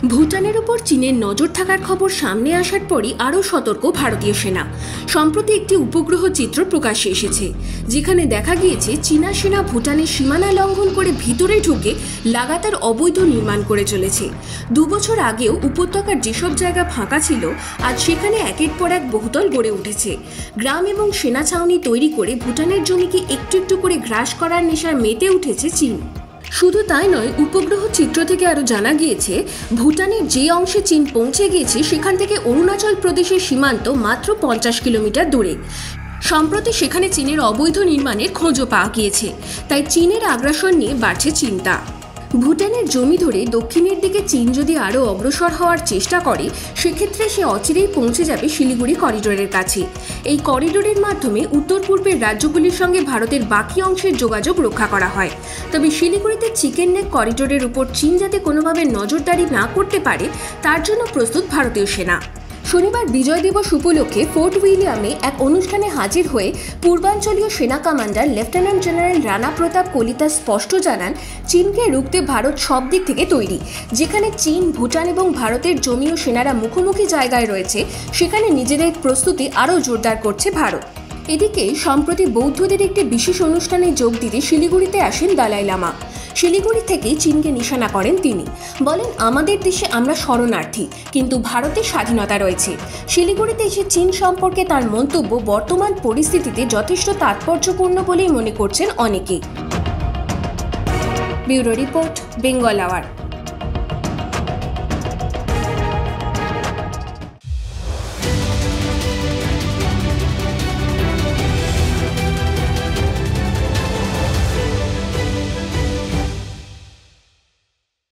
ভুটানের উপর চীনের নজর থাকার খবর সামনে আসার পরই আরও সতর্ক ভারতীয় সেনা। সম্প্রতি একটি উপগ্রহ চিত্র প্রকাশ্যে এসেছে, যেখানে দেখা গিয়েছে চীনা সেনা ভুটানের সীমানা লঙ্ঘন করে ভিতরে ঢুকে লাগাতার অবৈধ নির্মাণ করে চলেছে। 2 বছর আগেও উপত্যকার যেসব জায়গা ফাঁকা ছিল, আজ সেখানে একের পর এক বহুতল গড়ে উঠেছে। গ্রাম এবং সেনা ছাউনি তৈরি করে ভুটানের জমিকে একটু একটু করে গ্রাস করার নেশায় মেতে উঠেছে চীন। শুধু তাই নয়, উপগ্রহ চিত্র থেকে আরও জানা গিয়েছে ভুটানের যে অংশে চীন পৌঁছে গিয়েছে সেখান থেকে অরুণাচল প্রদেশের সীমান্ত মাত্র 50 কিলোমিটার দূরে। সম্প্রতি সেখানে চীনের অবৈধ নির্মাণের খোঁজও পাওয়া গিয়েছে, তাই চীনের আগ্রাসন নিয়ে বাড়ছে চিন্তা। ভুটানের জমি ধরে দক্ষিণের দিকে চীন যদি আরও অগ্রসর হওয়ার চেষ্টা করে, সেক্ষেত্রে সে অচিরেই পৌঁছে যাবে শিলিগুড়ি করিডোরের কাছে। এই করিডোরের মাধ্যমে উত্তর পূর্বের রাজ্যগুলির সঙ্গে ভারতের বাকি অংশের যোগাযোগ রক্ষা করা হয়। তবে শিলিগুড়িতে চিকেন নেক করিডোরের উপর চীন যাতে কোনোভাবে নজরদারি না করতে পারে, তার জন্য প্রস্তুত ভারতীয় সেনা। শনিবার বিজয় দিবস উপলক্ষে ফোর্ট উইলিয়ামে এক অনুষ্ঠানে হাজির হয়ে পূর্বাঞ্চলীয় সেনা কমান্ডার লেফটেন্যান্ট জেনারেল রানা প্রতাপ কলিতা স্পষ্ট জানান, চীনকে রুখতে ভারত সব দিক থেকে তৈরি। যেখানে চীন, ভুটান এবং ভারতের জমি ও সেনারা মুখোমুখি জায়গায় রয়েছে, সেখানে নিজেদের প্রস্তুতি আরও জোরদার করছে ভারত। এদিকে সম্প্রতি বৌদ্ধদের একটি বিশেষ অনুষ্ঠানে যোগ দিতে শিলিগুড়িতে আসেন দালাই লামা। শিলিগুড়ি থেকেই চীনকে নিশানা করেন তিনি। বলেন, আমাদের দেশে আমরা শরণার্থী, কিন্তু ভারতের স্বাধীনতা রয়েছে। শিলিগুড়িতে এসে চীন সম্পর্কে তার মন্তব্য বর্তমান পরিস্থিতিতে যথেষ্ট তাৎপর্যপূর্ণ বলেই মনে করছেন অনেকেই। Bureau report, Bengal hour.